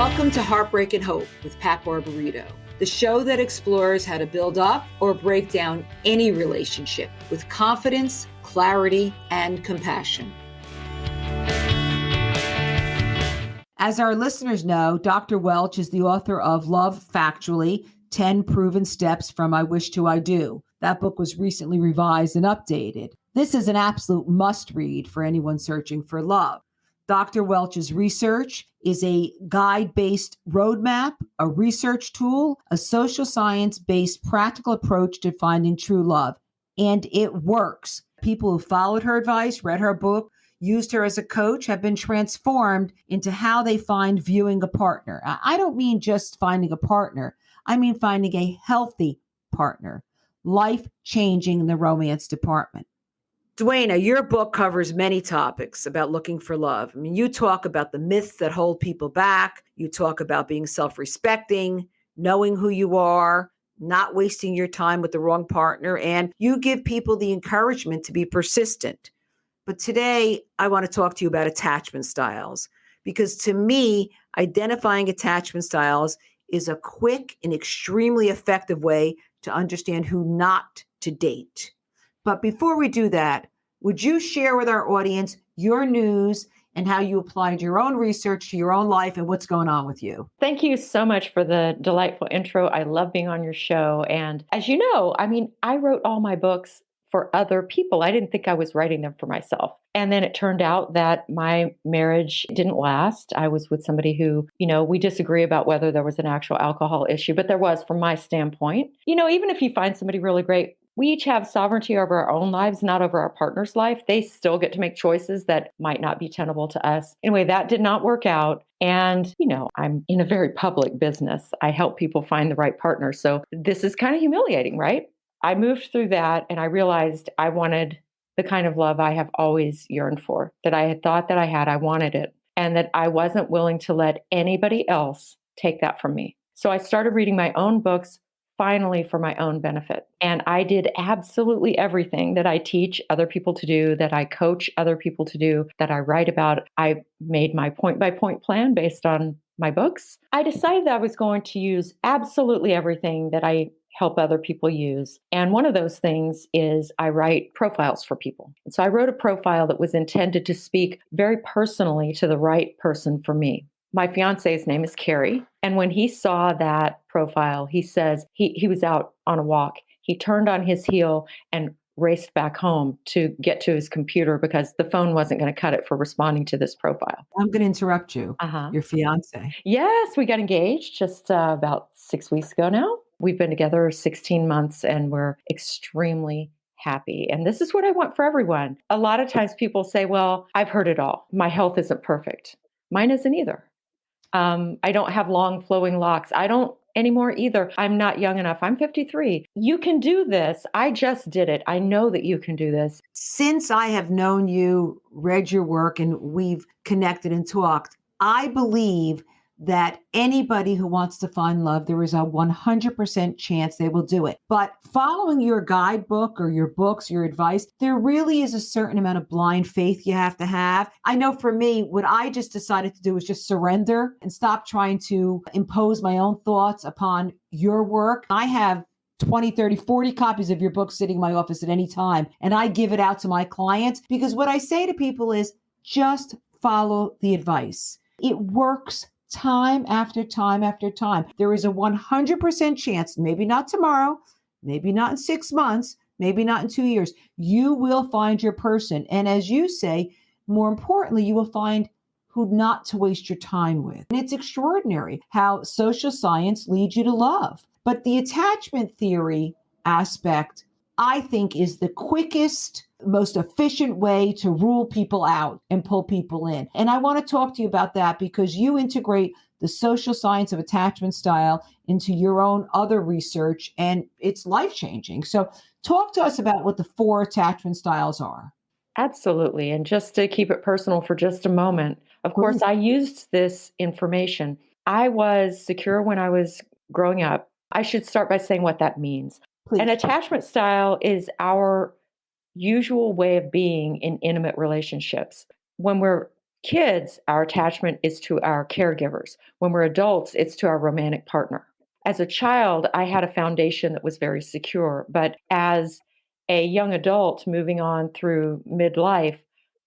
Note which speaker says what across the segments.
Speaker 1: Welcome to Heartbreak and Hope with Pat Barbarito, the show that explores how to build up or break down any relationship with confidence, clarity, and compassion. As our listeners know, Dr. Welch is the author of Love Factually, 10 Proven Steps from I Wish to I Do. That book was recently revised and updated. This is an absolute must-read for anyone searching for love. Dr. Welch's research is a guide-based roadmap, a research tool, a social science-based practical approach to finding true love. And it works. People who followed her advice, read her book, used her as a coach, have been transformed into how they find viewing a partner. I don't mean just finding a partner. I mean finding a healthy partner, life-changing in the romance department. Duana, your book covers many topics about looking for love. I mean, you talk about the myths that hold people back. You talk about being self-respecting, knowing who you are, not wasting your time with the wrong partner, and you give people the encouragement to be persistent. But today, I want to talk to you about attachment styles, because to me, identifying attachment styles is a quick and extremely effective way to understand who not to date. But before we do that, would you share with our audience your news and how you applied your own research to your own life and what's going on with you?
Speaker 2: Thank you so much for the delightful intro. I love being on your show. And as you know, I wrote all my books for other people. I didn't think I was writing them for myself. And then it turned out that my marriage didn't last. I was with somebody who, we disagree about whether there was an actual alcohol issue, but there was from my standpoint. Even if you find somebody really great, we each have sovereignty over our own lives, not over our partner's life. They still get to make choices that might not be tenable to us. Anyway, that did not work out. And, I'm in a very public business. I help people find the right partner. So this is kind of humiliating, right? I moved through that and I realized I wanted the kind of love I have always yearned for, that I had thought that I had. I wanted it, and that I wasn't willing to let anybody else take that from me. So I started reading my own books, finally for my own benefit. And I did absolutely everything that I teach other people to do, that I coach other people to do, that I write about. I made my point-by-point plan based on my books. I decided that I was going to use absolutely everything that I help other people use. And one of those things is I write profiles for people. And so I wrote a profile that was intended to speak very personally to the right person for me. My fiance's name is Carrie. And when he saw that profile, he says he was out on a walk. He turned on his heel and raced back home to get to his computer because the phone wasn't going to cut it for responding to this profile.
Speaker 1: I'm going to interrupt you. Your fiance.
Speaker 2: Yes, we got engaged just about 6 weeks ago now. We've been together 16 months and we're extremely happy. And this is what I want for everyone. A lot of times people say, well, I've heard it all. My health isn't perfect. Mine isn't either. I don't have long flowing locks. I don't anymore either. I'm not young enough. I'm 53. You can do this. I just did it. I know that you can do this.
Speaker 1: Since I have known you, read your work, and we've connected and talked, I believe that anybody who wants to find love, there is a 100% chance they will do it. But following your guidebook or your books, your advice, there really is a certain amount of blind faith you have to have. I know for me, what I just decided to do was just surrender and stop trying to impose my own thoughts upon your work. I have 20, 30, 40 copies of your book sitting in my office at any time, and I give it out to my clients because what I say to people is just follow the advice. It works time after time after time. There is a 100% chance, maybe not tomorrow, maybe not in 6 months, maybe not in 2 years, you will find your person. And as you say, more importantly, you will find who not to waste your time with. And it's extraordinary how social science leads you to love. But the attachment theory aspect, I think, is the quickest, most efficient way to rule people out and pull people in. And I want to talk to you about that because you integrate the social science of attachment style into your own other research, and it's life-changing. So talk to us about what the 4 attachment styles are.
Speaker 2: Absolutely. And just to keep it personal for just a moment, of course, I used this information. I was secure when I was growing up. I should start by saying what that means.
Speaker 1: Please.
Speaker 2: An attachment style is our usual way of being in intimate relationships. When we're Kids, our attachment is to our caregivers. When we're adults, it's to our romantic partner. As a child, I had a foundation that was very secure, but as a young adult moving on through midlife,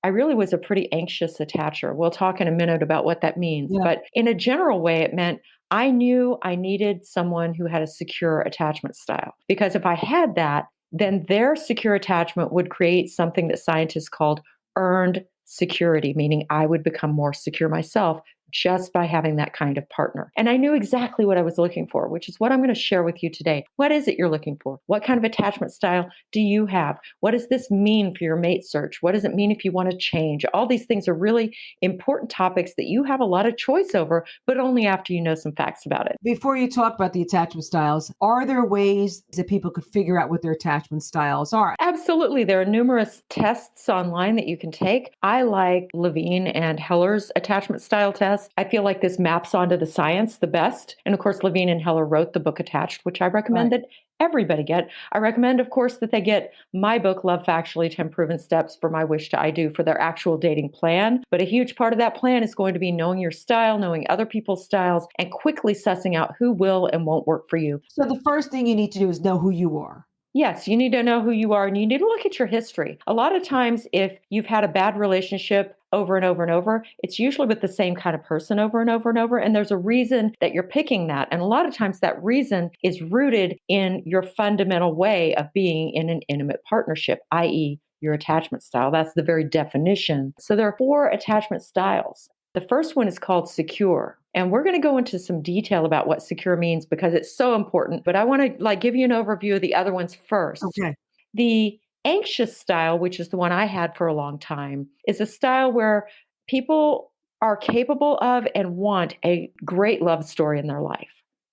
Speaker 2: I really was a pretty anxious attacher. We'll talk in a minute about what that means,
Speaker 1: Yeah.
Speaker 2: but in a general way, it meant I knew I needed someone who had a secure attachment style because if I had that, then their secure attachment would create something that scientists called earned security, meaning I would become more secure myself just by having that kind of partner. And I knew exactly what I was looking for, which is what I'm going to share with you today. What is it you're looking for? What kind of attachment style do you have? What does this mean for your mate search? What does it mean if you want to change? All these things are really important topics that you have a lot of choice over, but only after you know some facts about it.
Speaker 1: Before you talk about the attachment styles, are there ways that people could figure out what their attachment styles are?
Speaker 2: Absolutely. There are numerous tests online that you can take. I like Levine and Heller's attachment style test. I feel like this maps onto the science the best. And of course, Levine and Heller wrote the book Attached, which I recommend
Speaker 1: Right.
Speaker 2: that everybody get. I recommend, of course, that they get my book, Love Factually 10 Proven Steps for My Wish to I Do, for their actual dating plan. But a huge part of that plan is going to be knowing your style, knowing other people's styles, and quickly sussing out who will and won't work for you.
Speaker 1: So the first thing you need to do is know who you are.
Speaker 2: Yes, you need to know who you are and you need to look at your history. A lot of times, if you've had a bad relationship over and over and over, it's usually with the same kind of person over and over and over. And there's a reason that you're picking that. And a lot of times, that reason is rooted in your fundamental way of being in an intimate partnership, i.e., your attachment style. That's the very definition. So there are 4 attachment styles. The first one is called secure. And we're going to go into some detail about what secure means because it's so important. But I want to give you an overview of the other ones first.
Speaker 1: Okay.
Speaker 2: The anxious style, which is the one I had for a long time, is a style where people are capable of and want a great love story in their life.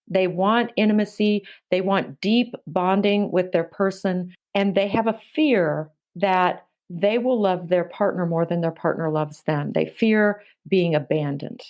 Speaker 2: They want intimacy, they want deep bonding with their person, and they have a fear that they will love their partner more than their partner loves them. They fear being abandoned.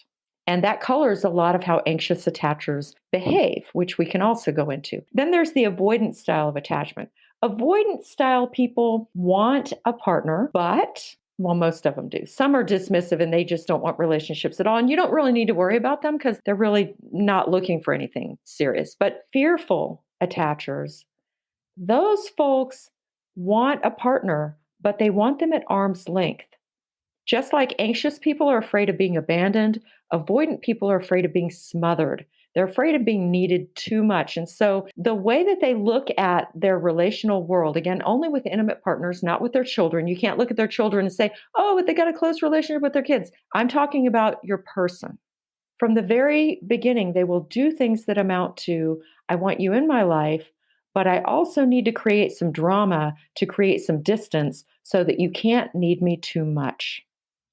Speaker 2: And that colors a lot of how anxious attachers behave, which we can also go into. Then there's the avoidance style of attachment. Avoidance style people want a partner, but well, most of them do. Some are dismissive and they just don't want relationships at all. And you don't really need to worry about them because they're really not looking for anything serious. But fearful attachers, those folks want a partner, but they want them at arm's length. Just like anxious people are afraid of being abandoned, avoidant people are afraid of being smothered. They're afraid of being needed too much. And so the way that they look at their relational world, again, only with intimate partners, not with their children. You can't look at their children and say, oh, but they got a close relationship with their kids. I'm talking about your person. From the very beginning, they will do things that amount to, I want you in my life, but I also need to create some drama to create some distance so that you can't need me too much.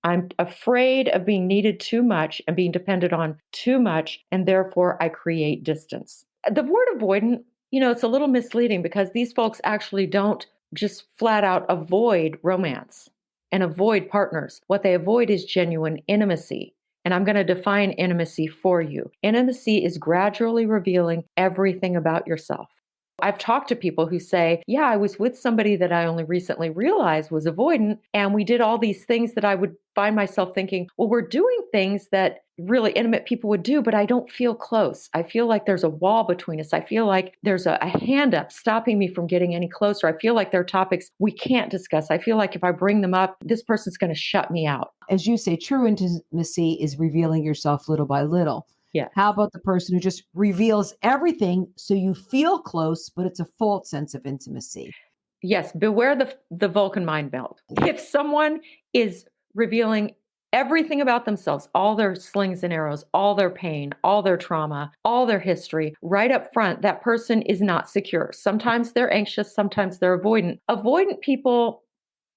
Speaker 2: I'm afraid of being needed too much and being dependent on too much, and therefore I create distance. The word avoidant, it's a little misleading because these folks actually don't just flat out avoid romance and avoid partners. What they avoid is genuine intimacy. And I'm going to define intimacy for you. Intimacy is gradually revealing everything about yourself. I've talked to people who say, yeah, I was with somebody that I only recently realized was avoidant. And we did all these things that I would find myself thinking, well, we're doing things that really intimate people would do, but I don't feel close. I feel like there's a wall between us. I feel like there's a hand up stopping me from getting any closer. I feel like there are topics we can't discuss. I feel like if I bring them up, this person's going to shut me out.
Speaker 1: As you say, true intimacy is revealing yourself little by little.
Speaker 2: Yeah.
Speaker 1: How about the person who just reveals everything so you feel close, but it's a false sense of intimacy?
Speaker 2: Yes, beware the Vulcan mind meld. If someone is revealing everything about themselves, all their slings and arrows, all their pain, all their trauma, all their history, right up front, that person is not secure. Sometimes they're anxious, sometimes they're avoidant. Avoidant people,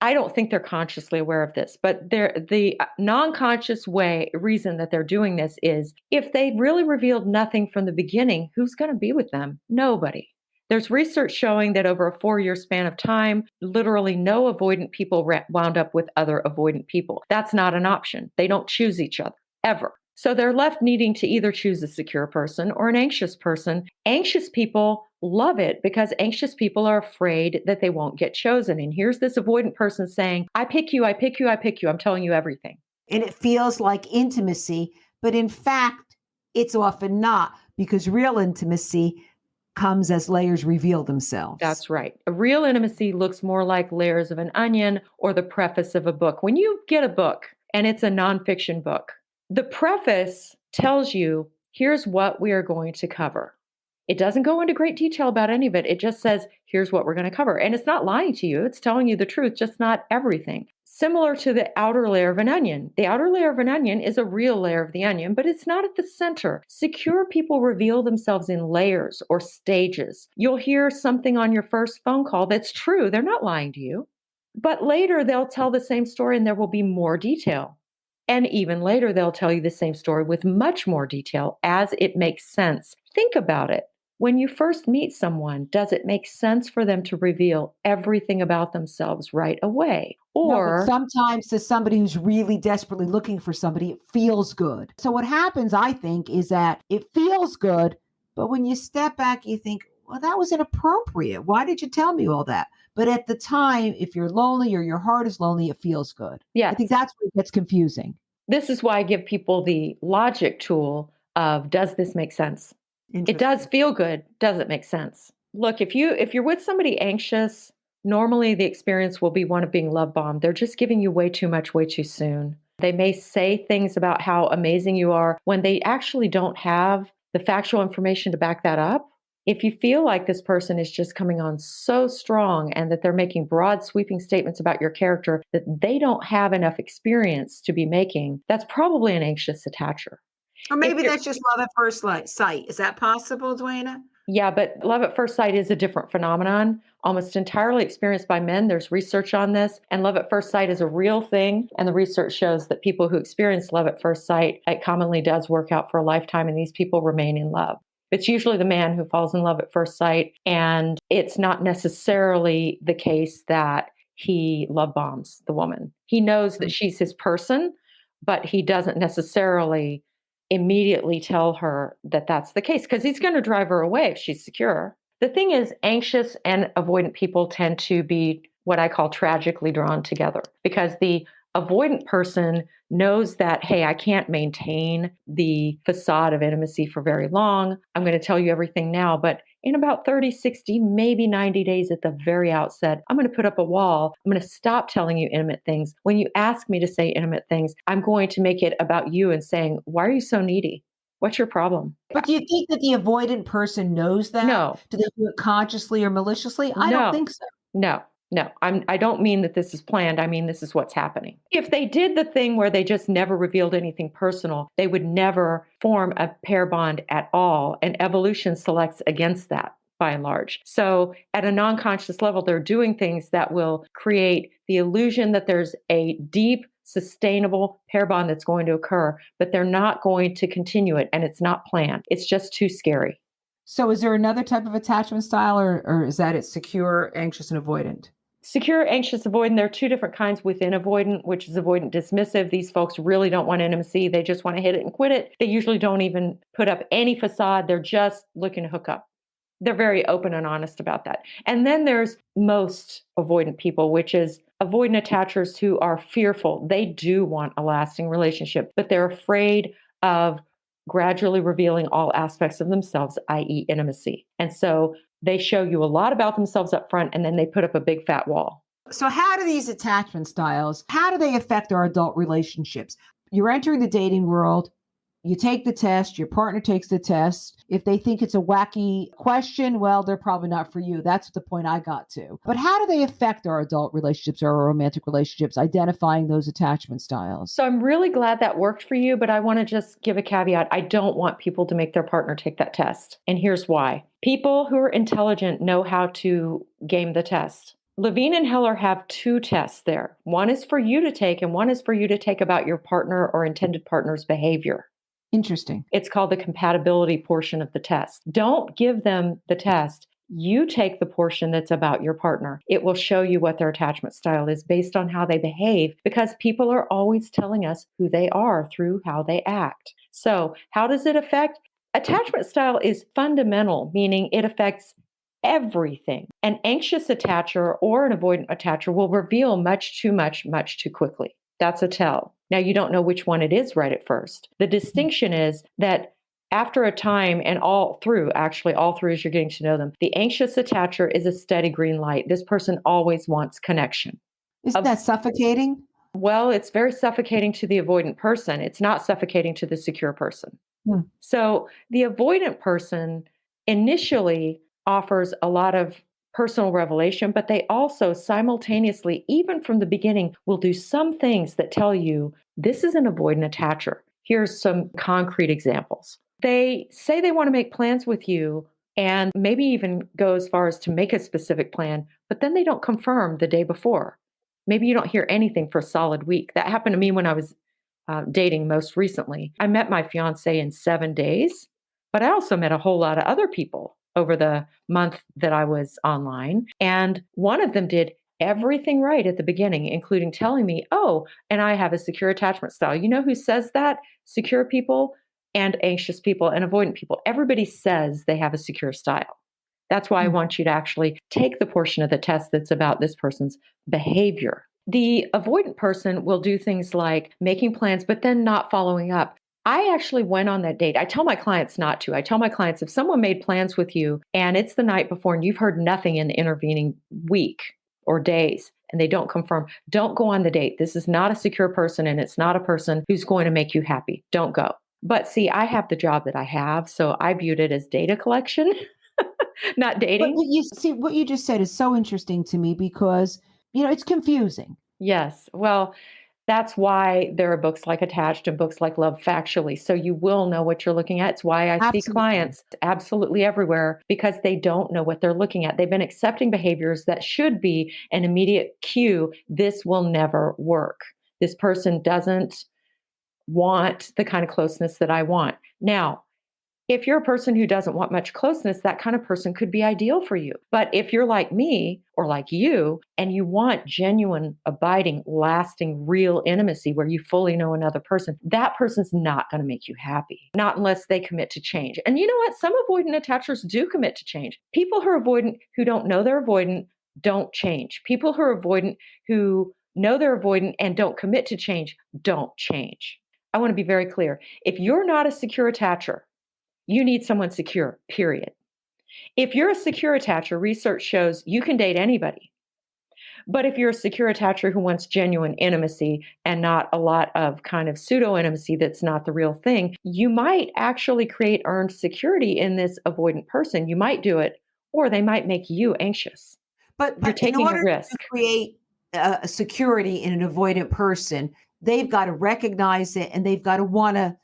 Speaker 2: I don't think they're consciously aware of this, but the non-conscious reason that they're doing this is if they really revealed nothing from the beginning, who's going to be with them? Nobody. There's research showing that over a 4-year span of time, literally no avoidant people wound up with other avoidant people. That's not an option. They don't choose each other, ever. So they're left needing to either choose a secure person or an anxious person. Anxious people love it because anxious people are afraid that they won't get chosen. And here's this avoidant person saying, I pick you, I pick you, I pick you. I'm telling you everything.
Speaker 1: and it feels like intimacy, but in fact, it's often not, because real intimacy comes as layers reveal themselves.
Speaker 2: That's right. A real intimacy looks more like layers of an onion or the preface of a book. When you get a book and it's a nonfiction book, the preface tells you, here's what we are going to cover. It doesn't go into great detail about any of it. It just says, here's what we're going to cover. And it's not lying to you, it's telling you the truth, just not everything. Similar to the outer layer of an onion. The outer layer of an onion is a real layer of the onion, but it's not at the center. Secure people reveal themselves in layers or stages. You'll hear something on your first phone call that's true. They're not lying to you. But later they'll tell the same story and there will be more detail. And even later, they'll tell you the same story with much more detail as it makes sense. Think about it. When you first meet someone, does it make sense for them to reveal everything about themselves right away?
Speaker 1: No, but
Speaker 2: Or,
Speaker 1: sometimes to somebody who's really desperately looking for somebody, it feels good. So what happens, I think, is that it feels good, but when you step back, you think, well, that was inappropriate. Why did you tell me all that? But at the time, if you're lonely or your heart is lonely, it feels good. I think
Speaker 2: yes,
Speaker 1: that's where it gets confusing.
Speaker 2: this is why I give people the logic tool of, does this make sense? It does
Speaker 1: Interesting.
Speaker 2: feel good. Does it make sense? Look, if you're with somebody anxious, normally the experience will be one of being love bombed. They're just giving you way too much way too soon. They may say things about how amazing you are when they actually don't have the factual information to back that up. If you feel like this person is just coming on so strong and that they're making broad sweeping statements about your character that they don't have enough experience to be making, that's probably an anxious attacher.
Speaker 1: Or
Speaker 2: If
Speaker 1: maybe
Speaker 2: you're
Speaker 1: that's just love at first sight. Is that possible, Duana?
Speaker 2: Yeah, but love at first sight is a different phenomenon, almost entirely experienced by men. There's research on this, and love at first sight is a real thing. And the research shows that people who experience love at first sight, it commonly does work out for a lifetime, and these people remain in love. It's usually the man who falls in love at first sight, and it's not necessarily the case that he love bombs the woman. He knows that she's his person, but he doesn't necessarily immediately tell her that that's the case because he's going to drive her away if she's secure. The thing is, anxious and avoidant people tend to be what I call tragically drawn together because the avoidant person knows that, hey, I can't maintain the facade of intimacy for very long. I'm going to tell you everything now, but in about 30, 60, maybe 90 days at the very outset, I'm going to put up a wall. I'm going to stop telling you intimate things. When you ask me to say intimate things, I'm going to make it about you and saying, why are you so needy? What's your problem?
Speaker 1: But do you think that the avoidant person knows that?
Speaker 2: No,
Speaker 1: Do they do it consciously or maliciously? I don't
Speaker 2: no,
Speaker 1: think so.
Speaker 2: no, no. I don't mean that this is planned. I mean, this is what's happening. If they did the thing where they just never revealed anything personal, they would never form a pair bond at all. And evolution selects against that by and large. So at a non-conscious level, they're doing things that will create the illusion that there's a deep, sustainable pair bond that's going to occur, but they're not going to continue it. And it's not planned. It's just too scary.
Speaker 1: So is there another type of attachment style, or is that it secure, anxious, and avoidant?
Speaker 2: Secure, anxious, avoidant. There are two different kinds within avoidant, which is avoidant dismissive. These folks really don't want intimacy. They just want to hit it and quit it. They usually don't even put up any facade. They're just looking to hook up. They're very open and honest about that. And then there's most avoidant people, which is avoidant attachers who are fearful. They do want a lasting relationship, but they're afraid of gradually revealing all aspects of themselves, i.e., intimacy. And so they show you a lot about themselves up front, and then they put up a big fat wall.
Speaker 1: So how do these attachment styles, how do they affect our adult relationships? You're entering the dating world. You take the test, your partner takes the test. If they think it's a wacky question, well, they're probably not for you. That's the point I got to. But how do they affect our adult relationships or our romantic relationships, identifying those attachment styles?
Speaker 2: So I'm really glad that worked for you, but I want to just give a caveat. I don't want people to make their partner take that test. And here's why. People who are intelligent know how to game the test. Levine and Heller have two tests there. One is for you to take, and one is for you to take about your partner or intended partner's behavior.
Speaker 1: Interesting.
Speaker 2: It's called the compatibility portion of the test. Don't give them the test. You take the portion that's about your partner. It will show you what their attachment style is based on how they behave because people are always telling us who they are through how they act. So, how does it affect? Attachment style is fundamental, meaning it affects everything. An anxious attacher or an avoidant attacher will reveal much too quickly. That's a tell. Now, you don't know which one it is right at first. The distinction is that after a time and all through as you're getting to know them, the anxious attacher is a steady green light. This person always wants connection.
Speaker 1: Isn't that suffocating?
Speaker 2: Well, it's very suffocating to the avoidant person. It's not suffocating to the secure person.
Speaker 1: Hmm.
Speaker 2: So the avoidant person initially offers a lot of personal revelation, but they also simultaneously, even from the beginning, will do some things that tell you this is an avoidant attacher. Here's some concrete examples. They say they want to make plans with you and maybe even go as far as to make a specific plan, but then they don't confirm the day before. Maybe you don't hear anything for a solid week. That happened to me when I was dating most recently. I met my fiance in 7 days, but I also met a whole lot of other people over the month that I was online. And one of them did everything right at the beginning, including telling me, oh, and I have a secure attachment style. You know who says that? Secure people and anxious people and avoidant people. Everybody says they have a secure style. That's why I want you to actually take the portion of the test that's about this person's behavior. The avoidant person will do things like making plans, but then not following up. I actually went on that date. I tell my clients not to. I tell my clients if someone made plans with you and it's the night before and you've heard nothing in the intervening week or days and they don't confirm, don't go on the date. This is not a secure person and it's not a person who's going to make you happy. Don't go. But see, I have the job that I have, so I viewed it as data collection, not dating.
Speaker 1: But you see, what you just said is so interesting to me because, it's confusing.
Speaker 2: Yes. Well, that's why there are books like Attached and books like Love Factually. So you will know what you're looking at. It's why I see
Speaker 1: Absolutely.
Speaker 2: clients absolutely everywhere because they don't know what they're looking at. They've been accepting behaviors that should be an immediate cue. This will never work. This person doesn't want the kind of closeness that I want. Now, if you're a person who doesn't want much closeness, that kind of person could be ideal for you. But if you're like me or like you, and you want genuine, abiding, lasting, real intimacy where you fully know another person, that person's not going to make you happy, not unless they commit to change. And you know what? Some avoidant attachers do commit to change. People who are avoidant who don't know they're avoidant don't change. People who are avoidant who know they're avoidant and don't commit to change don't change. I want to be very clear. If you're not a secure attacher, you need someone secure, period. If you're a secure attacher, research shows you can date anybody. But if you're a secure attacher who wants genuine intimacy and not a lot of kind of pseudo intimacy that's not the real thing, you might actually create earned security in this avoidant person. You might do it, or they might make you anxious.
Speaker 1: But
Speaker 2: You're
Speaker 1: in
Speaker 2: taking a
Speaker 1: order to
Speaker 2: risk.
Speaker 1: create a security in an avoidant person, they've got to recognize it and they've got to want to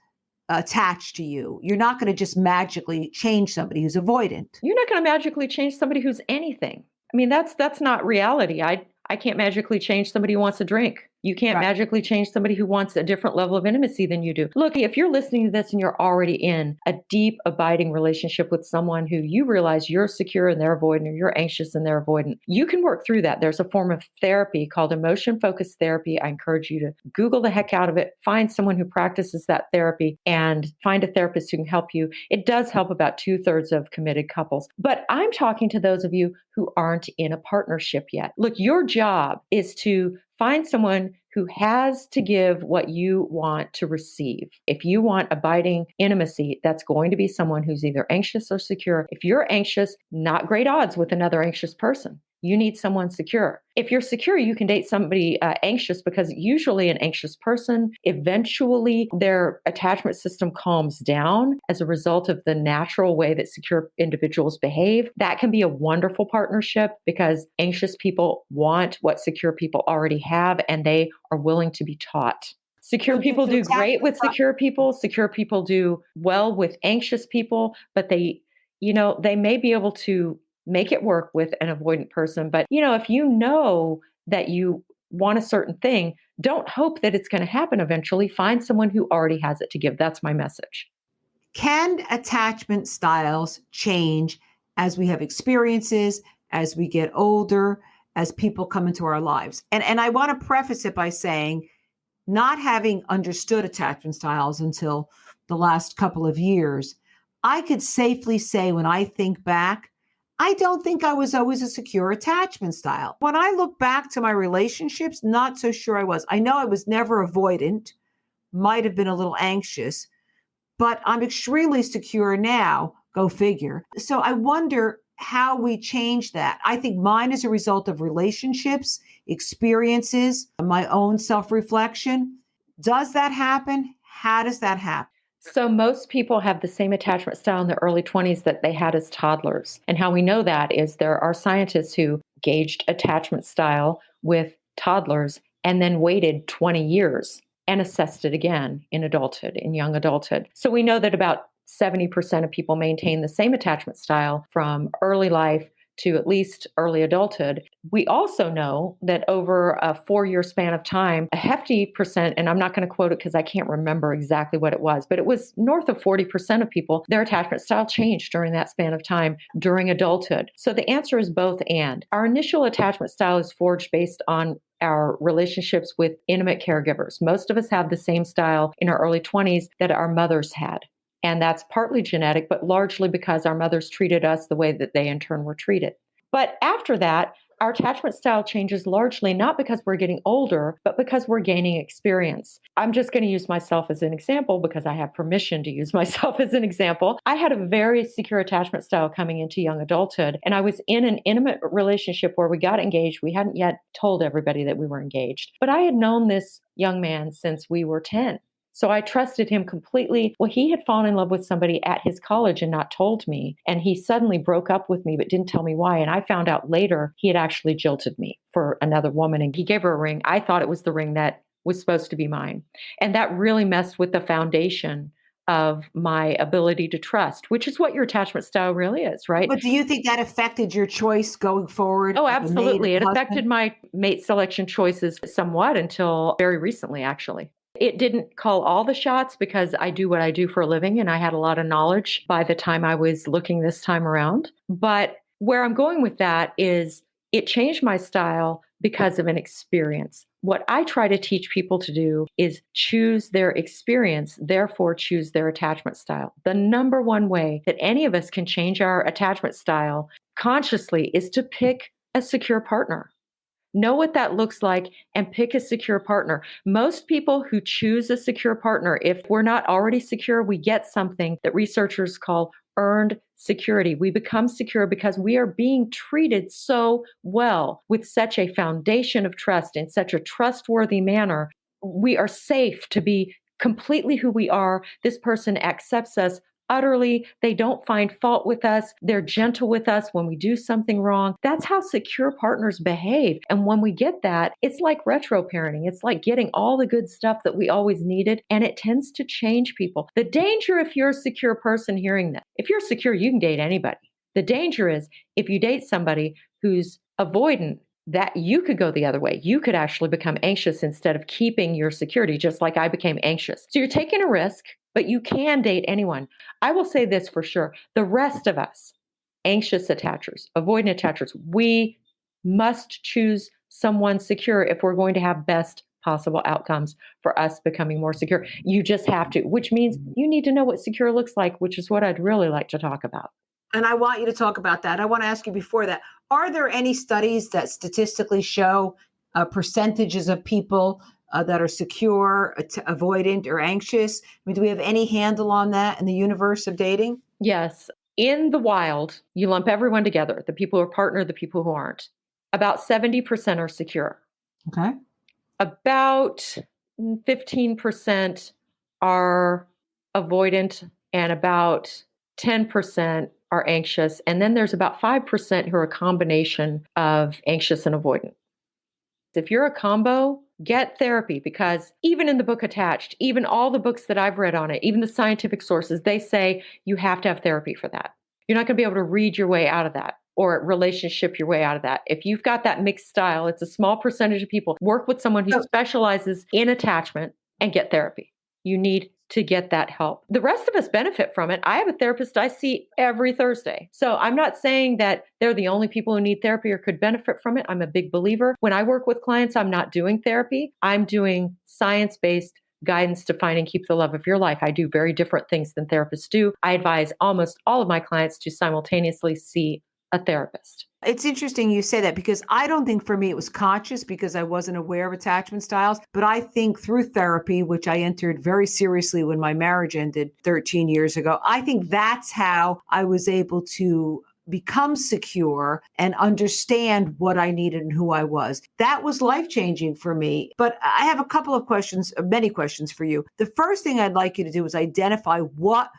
Speaker 1: attach to you. You're not going to just magically change somebody who's avoidant.
Speaker 2: You're not going to magically change somebody who's anything. I mean, that's not reality. I can't magically change somebody who wants a drink. You can't
Speaker 1: Right.
Speaker 2: magically change somebody who wants a different level of intimacy than you do. Look, if you're listening to this and you're already in a deep, abiding relationship with someone who you realize you're secure and they're avoidant, or you're anxious and they're avoidant, you can work through that. There's a form of therapy called emotion-focused therapy. I encourage you to Google the heck out of it, find someone who practices that therapy, and find a therapist who can help you. It does help about 2/3 of committed couples. But I'm talking to those of you who aren't in a partnership yet. Look, your job is to find someone who has to give what you want to receive. If you want abiding intimacy, that's going to be someone who's either anxious or secure. If you're anxious, not great odds with another anxious person. You need someone secure. If you're secure, you can date somebody anxious because usually an anxious person, eventually their attachment system calms down as a result of the natural way that secure individuals behave. That can be a wonderful partnership because anxious people want what secure people already have and they are willing to be taught. Secure people do great with secure people. Secure people do well with anxious people, but they may be able to make it work with an avoidant person. But, if you know that you want a certain thing, don't hope that it's going to happen eventually. Find someone who already has it to give. That's my message.
Speaker 1: Can attachment styles change as we have experiences, as we get older, as people come into our lives? And I want to preface it by saying, not having understood attachment styles until the last couple of years, I could safely say when I think back, I don't think I was always a secure attachment style. When I look back to my relationships, not so sure I was. I know I was never avoidant. might have been a little anxious, but I'm extremely secure now. Go figure. So I wonder how we change that. I think mine is a result of relationships, experiences, my own self reflection. Does that happen? How does that happen?
Speaker 2: So, most people have the same attachment style in the early 20s that they had as toddlers. And how we know that is there are scientists who gauged attachment style with toddlers and then waited 20 years and assessed it again in adulthood, in young adulthood. So, we know that about 70% of people maintain the same attachment style from early life to at least early adulthood. We also know that over a 4 year span of time, a hefty percent, and I'm not going to quote it because I can't remember exactly what it was, but it was north of 40% of people, their attachment style changed during that span of time during adulthood. So the answer is both and. Our initial attachment style is forged based on our relationships with intimate caregivers. Most of us have the same style in our early 20s that our mothers had. And that's partly genetic, but largely because our mothers treated us the way that they in turn were treated. But after that, our attachment style changes largely not because we're getting older, but because we're gaining experience. I'm just going to use myself as an example because I have permission to use myself as an example. I had a very secure attachment style coming into young adulthood, and I was in an intimate relationship where we got engaged. We hadn't yet told everybody that we were engaged, but I had known this young man since we were 10. So I trusted him completely. Well, he had fallen in love with somebody at his college and not told me. And he suddenly broke up with me, but didn't tell me why. And I found out later he had actually jilted me for another woman. And he gave her a ring. I thought it was the ring that was supposed to be mine. And that really messed with the foundation of my ability to trust, which is what your attachment style really is, right?
Speaker 1: But do you think that affected your choice going forward?
Speaker 2: Oh,
Speaker 1: of a mate
Speaker 2: absolutely.
Speaker 1: and
Speaker 2: It
Speaker 1: a
Speaker 2: affected
Speaker 1: husband?
Speaker 2: my mate selection choices somewhat until very recently, actually. It didn't call all the shots because I do what I do for a living and I had a lot of knowledge by the time I was looking this time around. But where I'm going with that is it changed my style because of an experience. What I try to teach people to do is choose their experience, therefore choose their attachment style. The number one way that any of us can change our attachment style consciously is to pick a secure partner. Know what that looks like and pick a secure partner. Most people who choose a secure partner, if we're not already secure, we get something that researchers call earned security. We become secure because we are being treated so well with such a foundation of trust in such a trustworthy manner. We are safe to be completely who we are. This person accepts us utterly. They don't find fault with us. They're gentle with us when we do something wrong. That's how secure partners behave. And when we get that, it's like retro parenting. It's like getting all the good stuff that we always needed, and it tends to change people. The danger if you're a secure person hearing that, if you're secure, you can date anybody. The danger is if you date somebody who's avoidant, that you could go the other way. You could actually become anxious instead of keeping your security, just like I became anxious. So you're taking a risk, but you can date anyone. I will say this for sure. The rest of us, anxious attachers, avoidant attachers, we must choose someone secure if we're going to have best possible outcomes for us becoming more secure. You just have to, which means you need to know what secure looks like, which is what I'd really like to talk about.
Speaker 1: And I want you to talk about that. I want to ask you before that, are there any studies that statistically show percentages of people that are secure, avoidant, or anxious? I mean, do we have any handle on that in the universe of dating?
Speaker 2: Yes. In the wild, you lump everyone together, the people who are partner, the people who aren't. About 70% are secure.
Speaker 1: Okay.
Speaker 2: About 15% are avoidant, and about 10% are anxious. And then there's about 5% who are a combination of anxious and avoidant. If you're a combo, get therapy because even in the book Attached, even all the books that I've read on it, even the scientific sources, they say you have to have therapy for that. You're not going to be able to read your way out of that or relationship your way out of that. If you've got that mixed style, it's a small percentage of people. Work with someone who specializes in attachment and get therapy. You need to get that help. The rest of us benefit from it. I have a therapist I see every Thursday. So I'm not saying that they're the only people who need therapy or could benefit from it. I'm a big believer. When I work with clients, I'm not doing therapy. I'm doing science-based guidance to find and keep the love of your life. I do very different things than therapists do. I advise almost all of my clients to simultaneously see a therapist.
Speaker 1: It's interesting you say that because I don't think for me it was conscious because I wasn't aware of attachment styles. But I think through therapy, which I entered very seriously when my marriage ended 13 years ago, I think that's how I was able to become secure and understand what I needed and who I was. That was life-changing for me. But I have a couple of questions, many questions for you. The first thing I'd like you to do is identify what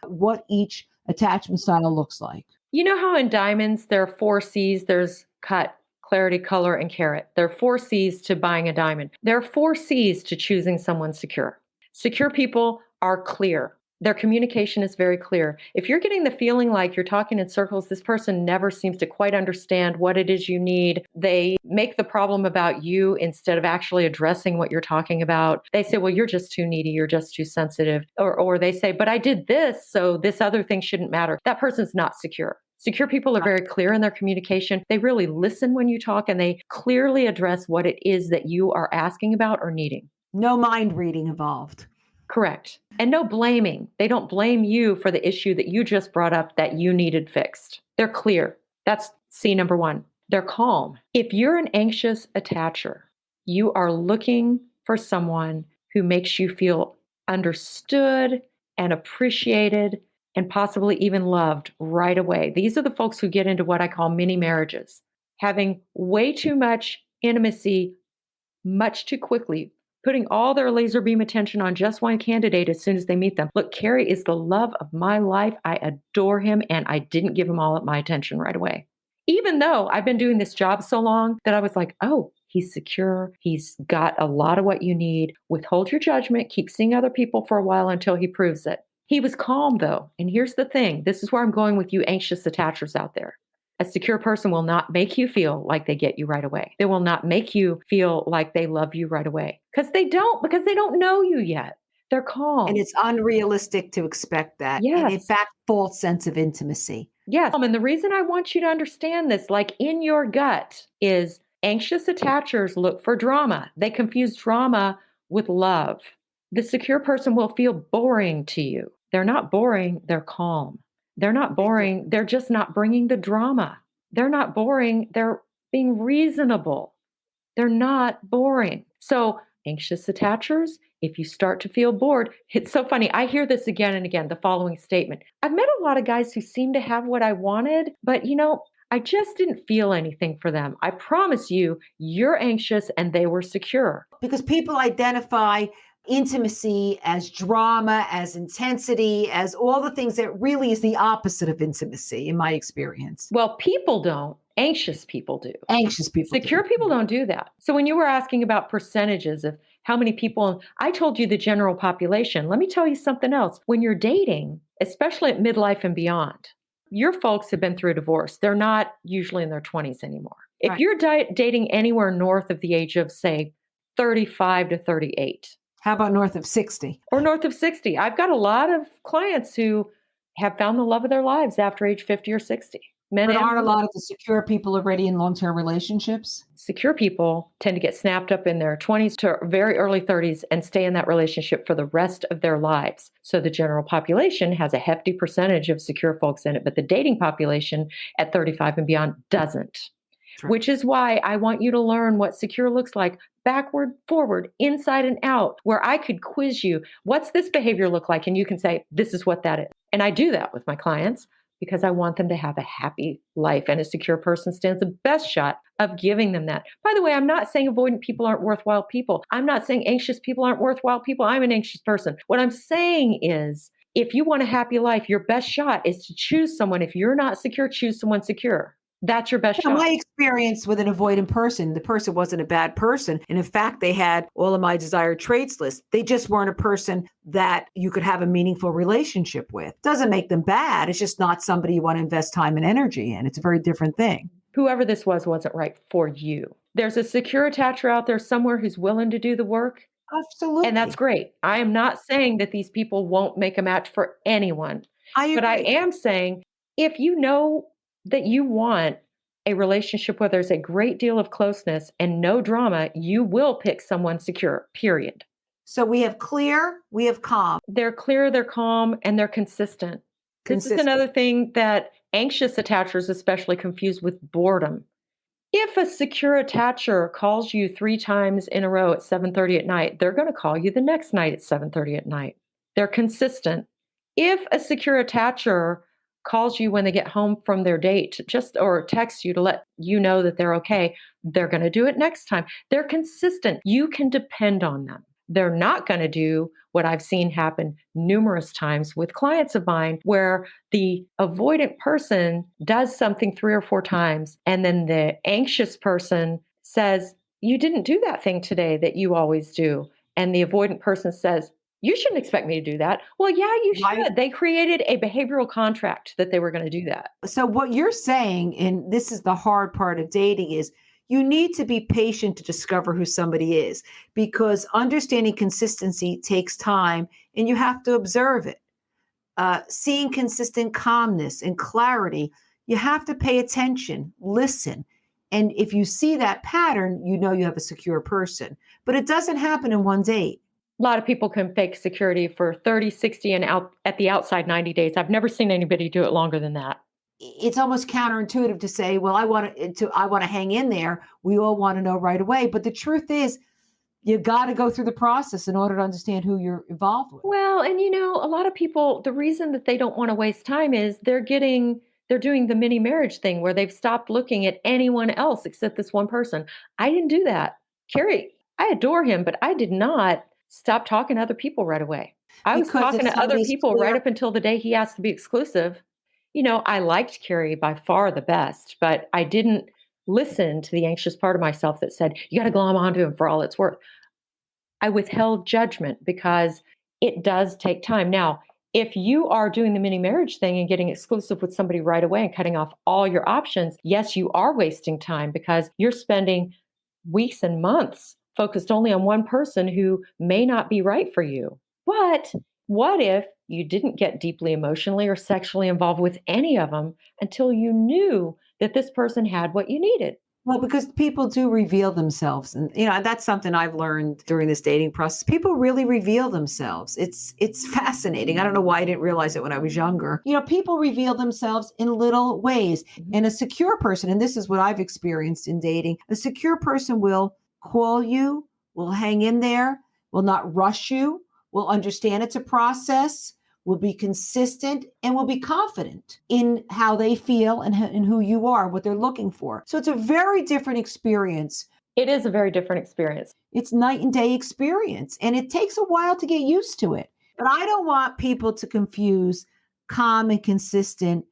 Speaker 1: each attachment style looks like.
Speaker 2: You know how in diamonds there are 4 C's? There's cut, clarity, color, and carat. There are 4 C's to buying a diamond. There are 4 C's to choosing someone secure. Secure people are clear. Their communication is very clear. If you're getting the feeling like you're talking in circles, this person never seems to quite understand what it is you need. They make the problem about you instead of actually addressing what you're talking about. They say, well, you're just too needy. You're just too sensitive. Or they say, but I did this, so this other thing shouldn't matter. That person's not secure. Secure people are very clear in their communication. They really listen when you talk and they clearly address what it is that you are asking about or needing.
Speaker 1: No mind reading involved.
Speaker 2: Correct. And no blaming. They don't blame you for the issue that you just brought up that you needed fixed. They're clear. That's C number 1. They're calm. If you're an anxious attacher, you are looking for someone who makes you feel understood and appreciated and possibly even loved right away. These are the folks who get into what I call mini marriages, having way too much intimacy much too quickly, putting all their laser beam attention on just one candidate as soon as they meet them. Look, Carrie is the love of my life. I adore him, and I didn't give him all of my attention right away. Even though I've been doing this job so long that I was like, oh, he's secure. He's got a lot of what you need. Withhold your judgment. Keep seeing other people for a while until he proves it. He was calm, though. And here's the thing. This is where I'm going with you anxious attachers out there. A secure person will not make you feel like they get you right away. They will not make you feel like they love you right away because they don't know you yet. They're calm.
Speaker 1: And it's unrealistic to expect that.
Speaker 2: Yes.
Speaker 1: And in fact, false sense of intimacy.
Speaker 2: Yes. And the reason I want you to understand this, like in your gut, is anxious attachers look for drama. They confuse drama with love. The secure person will feel boring to you. They're not boring, they're calm. They're not boring. They're just not bringing the drama. They're not boring. They're being reasonable. They're not boring. So anxious attachers, if you start to feel bored, it's so funny. I hear this again and again, the following statement. I've met a lot of guys who seem to have what I wanted, but I just didn't feel anything for them. I promise you, you're anxious and they were secure.
Speaker 1: Because people identify intimacy as drama, as intensity, as all the things that really is the opposite of intimacy, in my experience.
Speaker 2: Well, people don't. Anxious people do.
Speaker 1: Anxious people
Speaker 2: Secure
Speaker 1: do.
Speaker 2: people don't do that. So when you were asking about percentages of how many people, I told you the general population. Let me tell you something else. When you're dating, especially at midlife and beyond, your folks have been through a divorce. They're not usually in their 20s anymore. If
Speaker 1: Right.
Speaker 2: you're dating anywhere north of the age of, say, 35 to 38,
Speaker 1: How about north of 60?
Speaker 2: or north of 60. I've got a lot of clients who have found the love of their lives after age 50 or 60. Men
Speaker 1: But
Speaker 2: and
Speaker 1: aren't a
Speaker 2: women.
Speaker 1: lot of the secure people already in long-term relationships?
Speaker 2: Secure people tend to get snapped up in their 20s to very early 30s and stay in that relationship for the rest of their lives. So the general population has a hefty percentage of secure folks in it, but the dating population at 35 and beyond doesn't.
Speaker 1: True.
Speaker 2: Which is why I want you to learn what secure looks like backward, forward, inside and out, where I could quiz you. What's this behavior look like? And you can say, this is what that is. And I do that with my clients because I want them to have a happy life. And a secure person stands the best shot of giving them that. By the way, I'm not saying avoidant people aren't worthwhile people. I'm not saying anxious people aren't worthwhile people. I'm an anxious person. What I'm saying is, if you want a happy life, your best shot is to choose someone. If you're not secure, choose someone secure. That's your best
Speaker 1: In
Speaker 2: shot.
Speaker 1: my experience with an avoidant person, the person wasn't a bad person. And in fact, they had all of my desired traits list. They just weren't a person that you could have a meaningful relationship with. Doesn't make them bad. It's just not somebody you want to invest time and energy in. It's a very different thing.
Speaker 2: Whoever this wasn't right for you. There's a secure attacher out there somewhere who's willing to do the work.
Speaker 1: Absolutely.
Speaker 2: And that's great. I am not saying that these people won't make a match for anyone.
Speaker 1: But
Speaker 2: I am saying if you know that you want a relationship where there's a great deal of closeness and no drama, you will pick someone secure, period.
Speaker 1: So we have clear, we have calm.
Speaker 2: They're clear, they're calm, and they're consistent. This is
Speaker 1: Consistent.
Speaker 2: another thing that Anxious attachers especially confused with boredom. If a secure attacher calls you 3 times in a row at 7:30 at night, they're gonna call you the next night at 7:30 at night. They're consistent. If a secure attacher calls you when they get home from their date, just or texts you to let you know that they're okay, they're gonna do it next time. They're consistent. You can depend on them. They're not gonna do what I've seen happen numerous times with clients of mine where the avoidant person does something 3 or 4 times, and then the anxious person says, "You didn't do that thing today that you always do." And the avoidant person says, "You shouldn't expect me to do that." Well, yeah, you
Speaker 1: Right.
Speaker 2: should. They created a behavioral contract that they were going to do that.
Speaker 1: So what you're saying, and this is the hard part of dating, is you need to be patient to discover who somebody is, because understanding consistency takes time and you have to observe it. Seeing consistent calmness and clarity, you have to pay attention, listen. And if you see that pattern, you know you have a secure person. But it doesn't happen in one date.
Speaker 2: A lot of people can fake security for 30, 60, and out at the outside 90 days. I've never seen anybody do it longer than that.
Speaker 1: It's almost counterintuitive to say, well, I want to hang in there. We all want to know right away. But the truth is, you got to go through the process in order to understand who you're involved with.
Speaker 2: Well, and a lot of people, the reason that they don't want to waste time is they're doing the mini marriage thing where they've stopped looking at anyone else except this one person. I didn't do that. Carrie, I adore him, but I did not stop talking to other people right away. I was
Speaker 1: Because if
Speaker 2: talking to other
Speaker 1: somebody's
Speaker 2: people right
Speaker 1: clear,
Speaker 2: up until the day he asked to be exclusive. I liked Carrie by far the best, but I didn't listen to the anxious part of myself that said, you got to glom onto him for all it's worth. I withheld judgment because it does take time. Now, if you are doing the mini marriage thing and getting exclusive with somebody right away and cutting off all your options, yes, you are wasting time because you're spending weeks and months focused only on one person who may not be right for you. But what if you didn't get deeply emotionally or sexually involved with any of them until you knew that this person had what you needed?
Speaker 1: well, because people do reveal themselves, and that's something I've learned during this dating process. People really reveal themselves. It's fascinating. I don't know why I didn't realize it when I was younger. People reveal themselves in little ways,
Speaker 2: Mhm.
Speaker 1: and a secure person, and this is what I've experienced in dating. A secure person will call you, will hang in there, will not rush you, will understand it's a process, will be consistent, and will be confident in how they feel and who you are, what they're looking for. So it's a very different experience.
Speaker 2: It is a very different experience.
Speaker 1: It's night and day experience, and it takes a while to get used to it. But I don't want people to confuse calm and consistent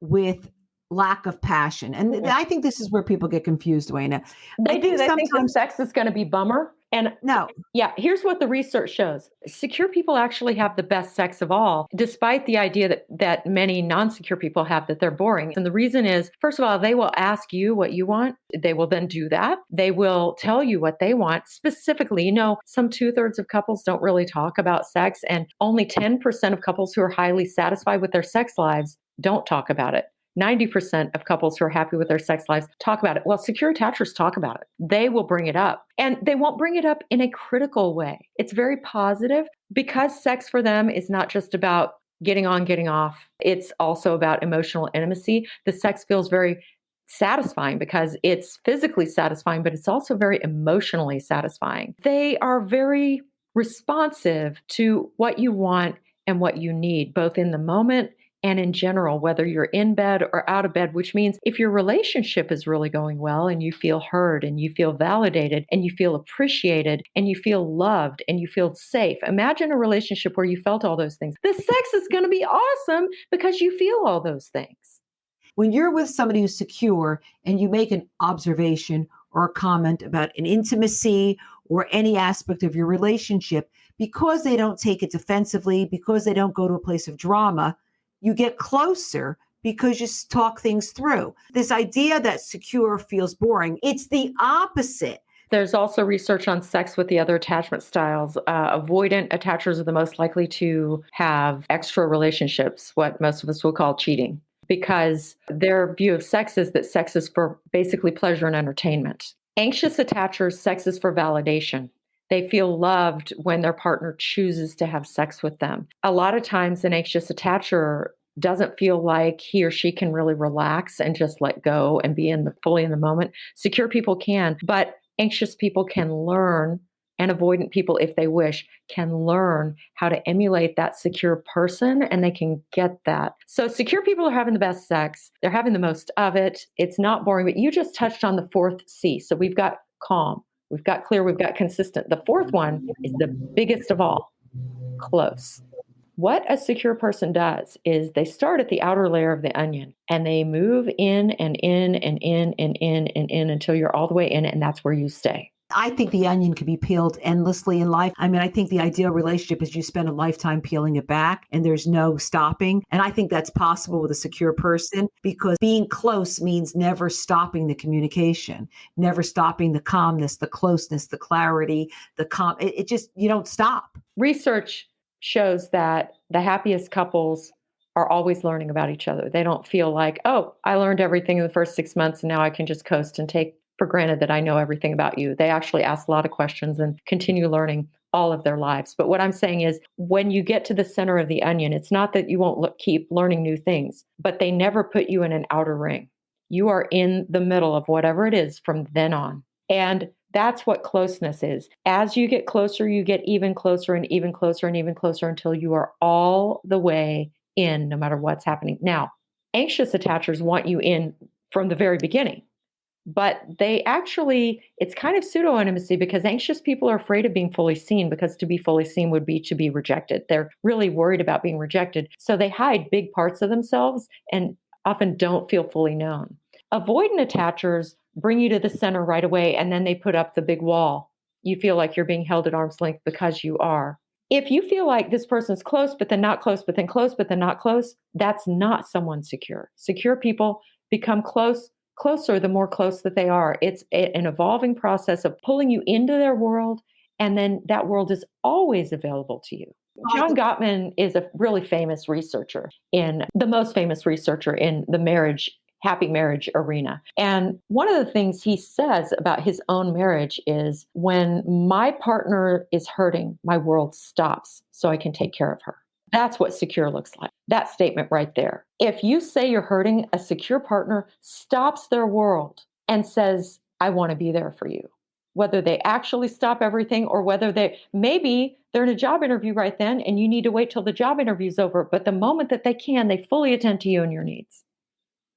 Speaker 1: with lack of passion. And
Speaker 2: Mm-mm.
Speaker 1: I think this is where people get confused, Wayna. I
Speaker 2: They do.
Speaker 1: think
Speaker 2: They think the
Speaker 1: sometimes,
Speaker 2: sex is going to be bummer. And
Speaker 1: no,
Speaker 2: yeah, here's what the research shows. Secure people actually have the best sex of all, despite the idea that many non-secure people have that they're boring. And the reason is, first of all, they will ask you what you want. They will then do that. They will tell you what they want specifically. Some 2/3 of couples don't really talk about sex, and only 10% of couples who are highly satisfied with their sex lives don't talk about it. 90% of couples who are happy with their sex lives talk about it. Well, secure attachers talk about it. They will bring it up, and they won't bring it up in a critical way. It's very positive because sex for them is not just about getting on, getting off. It's also about emotional intimacy. The sex feels very satisfying because it's physically satisfying, but it's also very emotionally satisfying. They are very responsive to what you want and what you need, both in the moment and in general, whether you're in bed or out of bed, which means if your relationship is really going well and you feel heard and you feel validated and you feel appreciated and you feel loved and you feel safe. Imagine a relationship where you felt all those things. The sex is going to be awesome because you feel all those things.
Speaker 1: when you're with somebody who's secure and you make an observation or a comment about an intimacy or any aspect of your relationship, because they don't take it defensively, because they don't go to a place of drama, you get closer because you talk things through. This idea that secure feels boring, it's the opposite.
Speaker 2: There's also research on sex with the other attachment styles. Avoidant attachers are the most likely to have extra relationships, what most of us will call cheating, because their view of sex is that sex is for basically pleasure and entertainment. Anxious attachers, sex is for validation. They feel loved when their partner chooses to have sex with them. A lot of times, an anxious attacher doesn't feel like he or she can really relax and just let go and be fully in the moment. Secure people can, but anxious people can learn, and avoidant people, if they wish, can learn how to emulate that secure person, and they can get that. So secure people are having the best sex. They're having the most of it. It's not boring, but you just touched on the fourth C. So we've got calm, we've got clear, we've got consistent. The fourth one is the biggest of all, close. What a secure person does is they start at the outer layer of the onion and they move in and in and in and in and in until you're all the way in it, and that's where you stay.
Speaker 1: I think the onion can be peeled endlessly in life. I mean, I think the ideal relationship is you spend a lifetime peeling it back and there's no stopping. And I think that's possible with a secure person because being close means never stopping the communication, never stopping the calmness, the closeness, the clarity, it just, you don't stop.
Speaker 2: Research shows that the happiest couples are always learning about each other. They don't feel like, oh, I learned everything in the first 6 months and now I can just coast and take for granted that I know everything about you. They actually ask a lot of questions and continue learning all of their lives. But what I'm saying is, when you get to the center of the onion, it's not that you won't keep learning new things, but they never put you in an outer ring. You are in the middle of whatever it is from then on. And that's what closeness is. As you get closer, you get even closer and even closer and even closer until you are all the way in, no matter what's happening. Now, anxious attachers want you in from the very beginning. But they actually, it's kind of pseudo intimacy because anxious people are afraid of being fully seen, because to be fully seen would be to be rejected. They're really worried about being rejected. So they hide big parts of themselves and often don't feel fully known. Avoidant attachers bring you to the center right away, and then they put up the big wall. You feel like you're being held at arm's length because you are. If you feel like this person's close, but then not close, but then close, but then not close, that's not someone secure. Secure people become closer the more close that they are. It's an evolving process of pulling you into their world, and then that world is always available to you. John Gottman is a really famous researcher, the most famous researcher in the happy marriage arena. And one of the things he says about his own marriage is, when my partner is hurting, my world stops so I can take care of her. That's what secure looks like. That statement right there. If you say you're hurting, a secure partner stops their world and says, I want to be there for you. Whether they actually stop everything or whether maybe they're in a job interview right then and you need to wait till the job interview's over. But the moment that they can, they fully attend to you and your needs.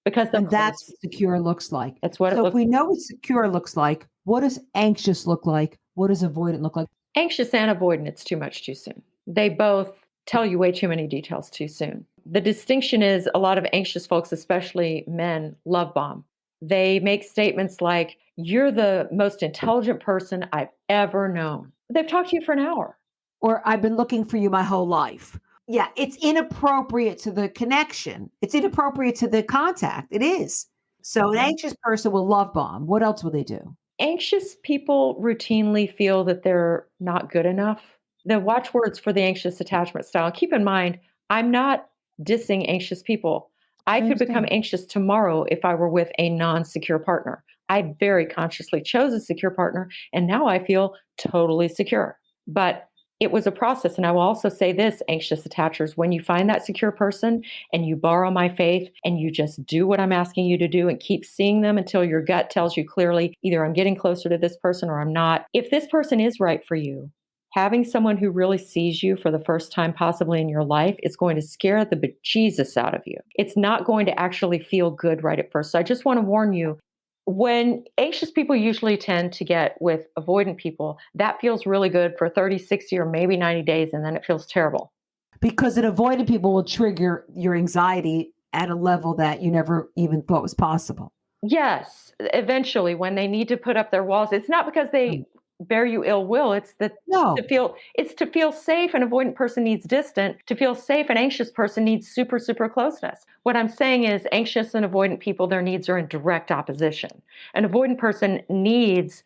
Speaker 1: And that's what secure looks like.
Speaker 2: That's what
Speaker 1: So if we know what secure looks like, what does anxious look like? What does avoidant look like?
Speaker 2: Anxious and avoidant, it's too much too soon. They both tell you way too many details too soon. The distinction is, a lot of anxious folks, especially men, love bomb. They make statements like, you're the most intelligent person I've ever known. They've talked to you for an hour.
Speaker 1: Or I've been looking for you my whole life. Yeah, it's inappropriate to the connection. It's inappropriate to the contact. It is. So an anxious person will love bomb. What else will they do?
Speaker 2: Anxious people routinely feel that they're not good enough. The watchwords for the anxious attachment style. Keep in mind, I'm not dissing anxious people. I could become anxious tomorrow if I were with a non-secure partner. I very consciously chose a secure partner, and now I feel totally secure. But it was a process. And I will also say this, anxious attachers, when you find that secure person and you borrow my faith and you just do what I'm asking you to do and keep seeing them until your gut tells you clearly, either I'm getting closer to this person or I'm not. If this person is right for you, having someone who really sees you for the first time possibly in your life is going to scare the bejesus out of you. It's not going to actually feel good right at first. So I just want to warn you, when anxious people usually tend to get with avoidant people, that feels really good for 30, 60, or maybe 90 days, and then it feels terrible.
Speaker 1: Because an avoidant people will trigger your anxiety at a level that you never even thought was possible.
Speaker 2: Yes, eventually when they need to put up their walls, it's not because they bear you ill will. It's to feel safe. An avoidant person needs distant. To feel safe, an anxious person needs super, super closeness. What I'm saying is, anxious and avoidant people, their needs are in direct opposition. An avoidant person needs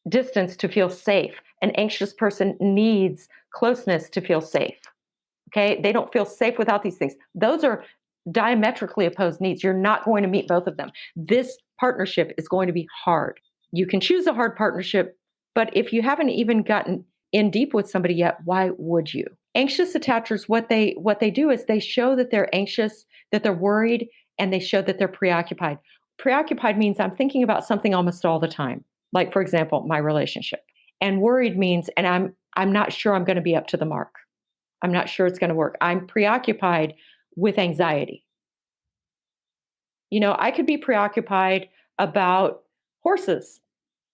Speaker 2: distance to feel safe. An anxious person needs closeness to feel safe. Okay? They don't feel safe without these things. Those are diametrically opposed needs. You're not going to meet both of them. This partnership is going to be hard. You can choose a hard partnership, but if you haven't even gotten in deep with somebody yet, why would you? Anxious attachers, what they do is they show that they're anxious, that they're worried, and they show that they're preoccupied. Preoccupied means I'm thinking about something almost all the time. Like for example, my relationship. And worried means and I'm not sure I'm going to be up to the mark. I'm not sure it's going to work. I'm preoccupied with anxiety. I could be preoccupied about horses,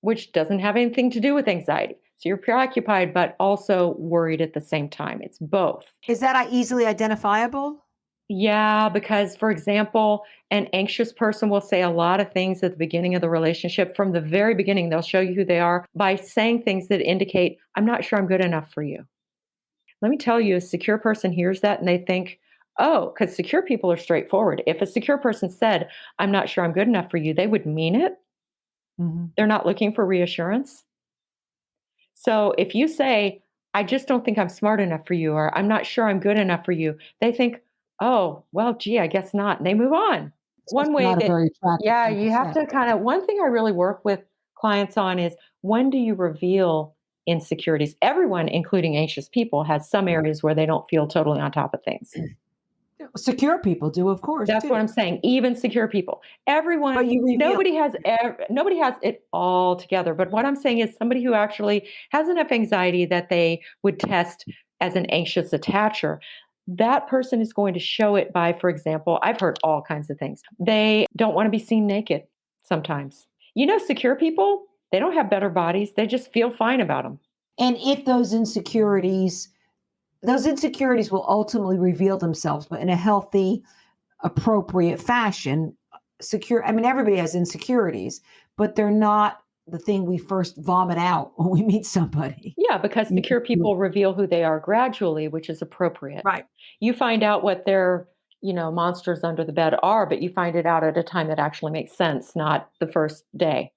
Speaker 2: which doesn't have anything to do with anxiety. So you're preoccupied, but also worried at the same time. It's both.
Speaker 1: Is that easily identifiable?
Speaker 2: Yeah, because for example, an anxious person will say a lot of things at the beginning of the relationship. From the very beginning, they'll show you who they are by saying things that indicate, I'm not sure I'm good enough for you. Let me tell you, a secure person hears that and they think, oh, because secure people are straightforward. If a secure person said, I'm not sure I'm good enough for you, they would mean it.
Speaker 1: Mhm.
Speaker 2: They're not looking for reassurance. So if you say, I just don't think I'm smart enough for you, or I'm not sure I'm good enough for you, they think, oh, well, gee, I guess not. And they move on.
Speaker 1: It's just
Speaker 2: One way
Speaker 1: not a
Speaker 2: that,
Speaker 1: very attractive
Speaker 2: yeah,
Speaker 1: thing to
Speaker 2: you have
Speaker 1: say.
Speaker 2: to one thing I really work with clients on is when do you reveal insecurities? Everyone, including anxious people, has some areas where they don't feel totally on top of things.
Speaker 1: Secure people do, of course,
Speaker 2: That's what
Speaker 1: too.
Speaker 2: I'm saying. Even secure people, everyone,
Speaker 1: But you reveal.
Speaker 2: nobody has it all together. But what I'm saying is somebody who actually has enough anxiety that they would test as an anxious attacher. That person is going to show it by, for example, I've heard all kinds of things. They don't want to be seen naked sometimes. Secure people, they don't have better bodies. They just feel fine about them.
Speaker 1: And if those insecurities will ultimately reveal themselves, but in a healthy, appropriate fashion. Everybody has insecurities, but they're not the thing we first vomit out when we meet somebody.
Speaker 2: Yeah, because
Speaker 1: You-
Speaker 2: secure
Speaker 1: you-
Speaker 2: people reveal who they are gradually, which is appropriate.
Speaker 1: Right.
Speaker 2: You find out what their, monsters under the bed are, but you find it out at a time that actually makes sense, not the first day.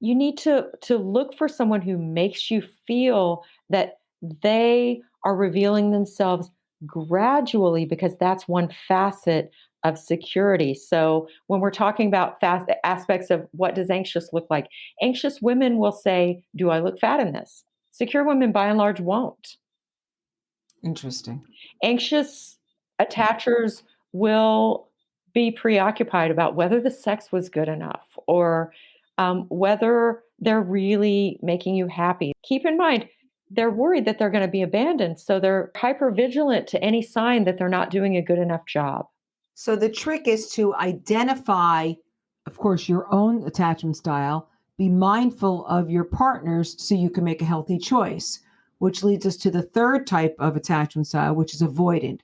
Speaker 2: You need to look for someone who makes you feel that they are revealing themselves gradually because that's one facet of security. So when we're talking about fast aspects of what does anxious look like, anxious women will say, do I look fat in this? Secure women by and large won't.
Speaker 1: Interesting.
Speaker 2: Anxious attachers will be preoccupied about whether the sex was good enough or whether they're really making you happy. Keep in mind, they're worried that they're going to be abandoned. So they're hyper vigilant to any sign that they're not doing a good enough job.
Speaker 1: So the trick is to identify, of course, your own attachment style, be mindful of your partner's so you can make a healthy choice, which leads us to the third type of attachment style, which is avoidant.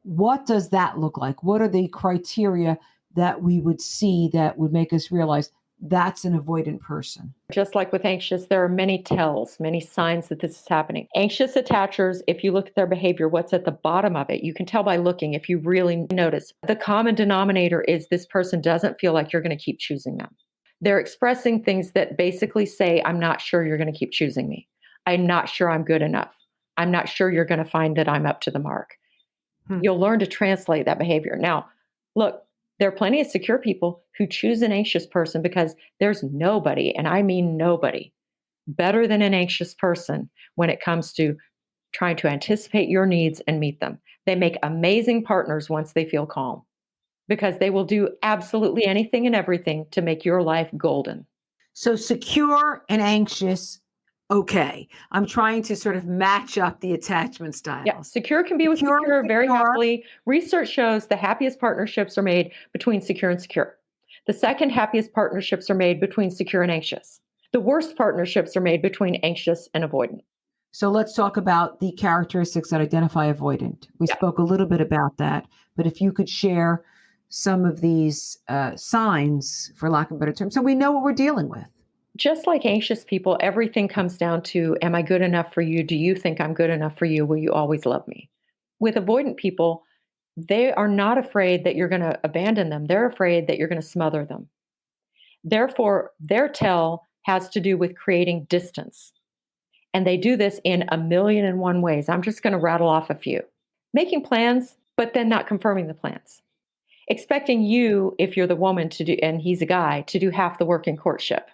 Speaker 1: What does that look like? What are the criteria that we would see that would make us realize that's an avoidant person?
Speaker 2: Just like with anxious, there are many tells, many signs that this is happening. Anxious attachers, if you look at their behavior, what's at the bottom of it? You can tell by looking if you really notice. The common denominator is this person doesn't feel like you're going to keep choosing them. They're expressing things that basically say, I'm not sure you're going to keep choosing me. I'm not sure I'm good enough. I'm not sure you're going to find that I'm up to the mark.
Speaker 1: Hmm.
Speaker 2: You'll learn to translate that behavior. Now, look, there are plenty of secure people who choose an anxious person because there's nobody, and I mean nobody, better than an anxious person when it comes to trying to anticipate your needs and meet them. They make amazing partners once they feel calm because they will do absolutely anything and everything to make your life golden.
Speaker 1: So secure and anxious, okay. I'm trying to sort of match up the attachment
Speaker 2: Yeah,
Speaker 1: styles.
Speaker 2: secure can be with
Speaker 1: Secure and
Speaker 2: secure very
Speaker 1: secure.
Speaker 2: happily. Research shows the happiest partnerships are made between secure and secure. The second happiest partnerships are made between secure and anxious. The worst partnerships are made between anxious and avoidant.
Speaker 1: So let's talk about the characteristics that identify avoidant. We
Speaker 2: Yeah.
Speaker 1: spoke a little bit about that, but if you could share some of these signs, for lack of a better term, so we know what we're dealing with.
Speaker 2: Just like anxious people, everything comes down to, am I good enough for you? Do you think I'm good enough for you? Will you always love me? With avoidant people, they are not afraid that you're going to abandon them. They're afraid that you're going to smother them. Therefore, their tell has to do with creating distance. And they do this in a million and one ways. I'm just going to rattle off a few. Making plans, but then not confirming the plans. Expecting you, if you're the woman, to do, and he's a guy, to do half the work in courtship.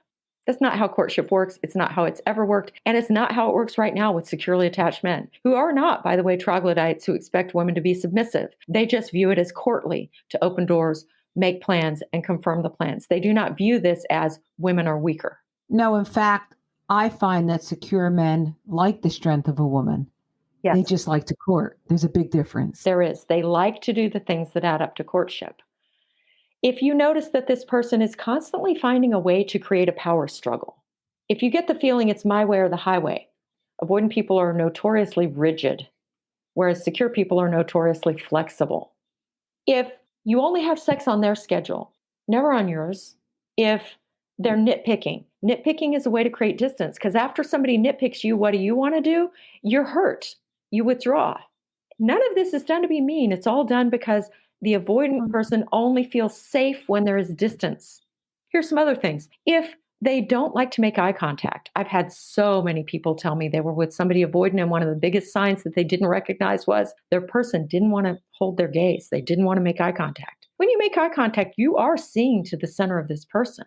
Speaker 2: That's not how courtship works. It's not how it's ever worked. And it's not how it works right now with securely attached men who are not, by the way, troglodytes who expect women to be submissive. They just view it as courtly to open doors, make plans, and confirm the plans. They do not view this as women are weaker.
Speaker 1: No, in fact, I find that secure men like the strength of a woman.
Speaker 2: Yes,
Speaker 1: They just like to court. There's a big difference.
Speaker 2: there is. They like to do the things that add up to courtship. If you notice that this person is constantly finding a way to create a power struggle, if you get the feeling it's my way or the highway, avoidant people are notoriously rigid, whereas secure people are notoriously flexible. If you only have sex on their schedule, never on yours, if they're nitpicking is a way to create distance because after somebody nitpicks you, what do you want to do? You're hurt, you withdraw. None of this is done to be mean. It's all done because the avoidant person only feels safe when there is distance. Here's some other things. If they don't like to make eye contact, I've had so many people tell me they were with somebody avoidant, and one of the biggest signs that they didn't recognize was their person didn't want to hold their gaze. They didn't want to make eye contact. When you make eye contact, you are seeing to the center of this person.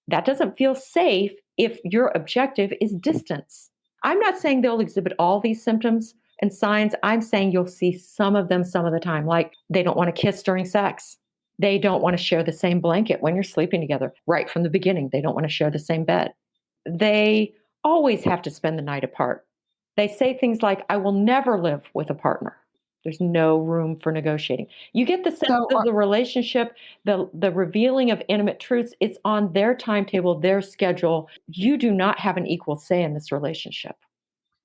Speaker 2: That doesn't feel safe if your objective is distance. I'm not saying they'll exhibit all these symptoms and signs. I'm saying you'll see some of them some of the time, like they don't want to kiss during sex. They don't want to share the same blanket when you're sleeping together. Right from the beginning, they don't want to share the same bed. They always have to spend the night apart. They say things like, I will never live with a partner. There's no room for negotiating. You get the sense
Speaker 1: So,
Speaker 2: of the relationship, the revealing of intimate truths. It's on their timetable, their schedule. You do not have an equal say in this relationship.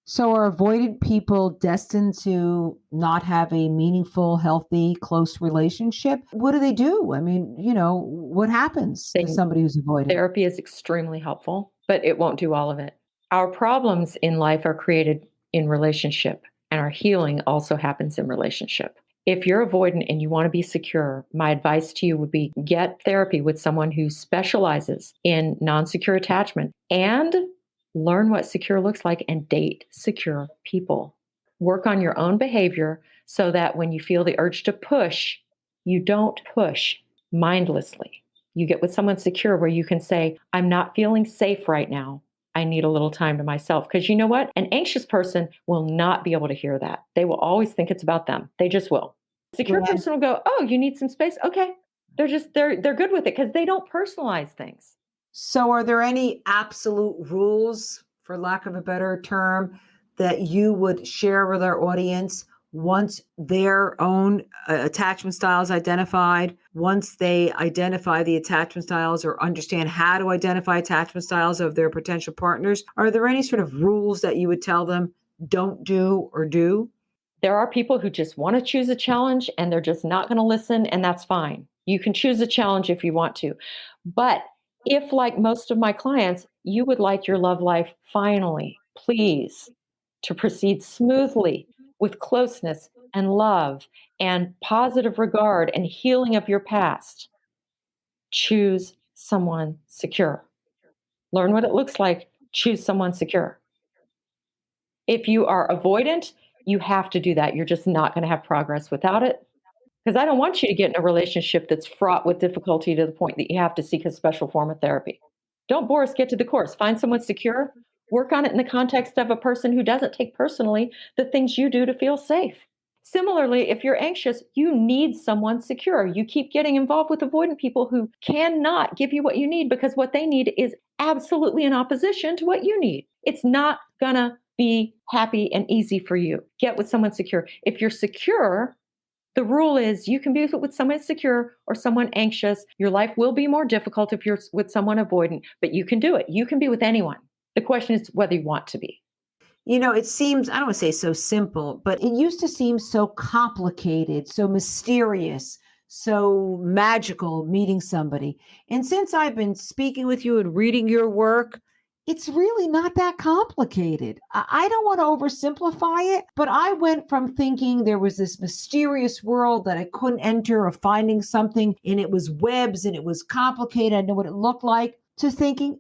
Speaker 1: so are avoidant people destined to not have a meaningful, healthy, close relationship? What do they do? I mean, what happens to
Speaker 2: They,
Speaker 1: somebody who's avoidant?
Speaker 2: therapy is extremely helpful, but it won't do all of it. Our problems in life are created in relationship, and our healing also happens in relationship. If you're avoidant and you want to be secure, my advice to you would be get therapy with someone who specializes in non secure attachment and learn what secure looks like and date secure people. Work on your own behavior so that when you feel the urge to push, you don't push mindlessly. You get with someone secure where you can say, I'm not feeling safe right now. I need a little time to myself. Because you know what? An anxious person will not be able to hear that. They will always think it's about them. They just will. A secure
Speaker 1: Yeah.
Speaker 2: person will go, oh, you need some space? Okay. They're good with it because they don't personalize things.
Speaker 1: So, are there any absolute rules, for lack of a better term, that you would share with our audience once their own attachment styles identified, once they identify the attachment styles or understand how to identify attachment styles of their potential partners? Are there any sort of rules that you would tell them don't do or do?
Speaker 2: There are people who just want to choose a challenge and they're just not going to listen, and that's fine. You can choose a challenge if you want to. But if, like most of my clients, you would like your love life finally, please, to proceed smoothly with closeness and love and positive regard and healing of your past, choose someone secure. Learn what it looks like, choose someone secure. If you are avoidant, you have to do that. You're just not going to have progress without it. Because I don't want you to get in a relationship that's fraught with difficulty to the point that you have to seek a special form of therapy. Don't, Boris, get to the course. Find someone secure. Work on it in the context of a person who doesn't take personally the things you do to feel safe. Similarly, if you're anxious, you need someone secure. You keep getting involved with avoidant people who cannot give you what you need because what they need is absolutely in opposition to what you need. It's not going to be happy and easy for you. Get with someone secure. If you're secure, the rule is you can be with someone secure or someone anxious. Your life will be more difficult if you're with someone avoidant, but you can do it. You can be with anyone. The question is whether you want to be.
Speaker 1: It seems, I don't want to say so simple, but it used to seem so complicated, so mysterious, so magical meeting somebody. And since I've been speaking with you and reading your work, it's really not that complicated. I don't want to oversimplify it, but I went from thinking there was this mysterious world that I couldn't enter or finding something and it was webs and it was complicated. I know what it looked like to thinking,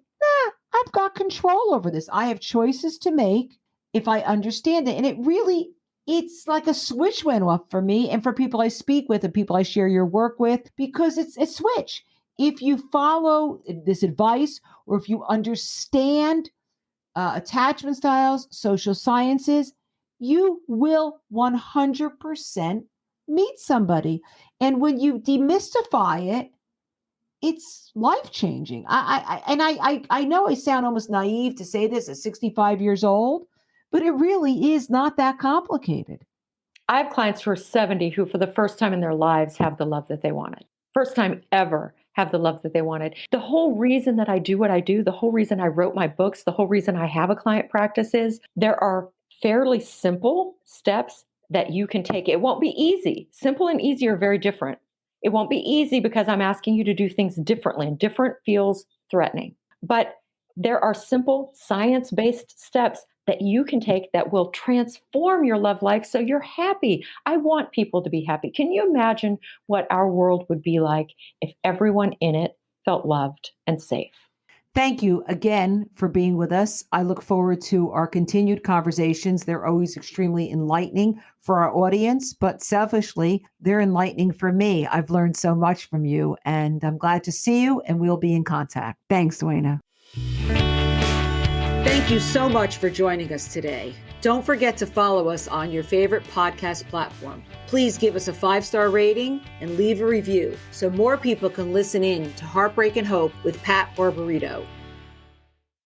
Speaker 1: I've got control over this. I have choices to make if I understand it. And it's like a switch went off for me and for people I speak with and people I share your work with, because it's a switch. if you follow this advice, or if you understand attachment styles, social sciences, you will 100% meet somebody. And when you demystify it, it's life changing. I know I sound almost naive to say this at 65 years old, but it really is not that complicated.
Speaker 2: I have clients who are 70 who, for the first time in their lives, have the love that they wanted. First time ever have the love that they wanted. The whole reason that I do what I do, the whole reason I wrote my books, the whole reason I have a client practice is there are fairly simple steps that you can take. It won't be easy. Simple and easy are very different. It won't be easy because I'm asking you to do things differently, and different feels threatening. But there are simple science-based steps that you can take that will transform your love life so you're happy. I want people to be happy. Can you imagine what our world would be like if everyone in it felt loved and safe?
Speaker 1: Thank you again for being with us. I look forward to our continued conversations. They're always extremely enlightening for our audience, but selfishly, they're enlightening for me. I've learned so much from you, and I'm glad to see you, and we'll be in contact. Thanks, Duana. Thank you so much for joining us today. Don't forget to follow us on your favorite podcast platform. Please give us a 5-star rating and leave a review so more people can listen in to Heartbreak and Hope with Pat Barbarito.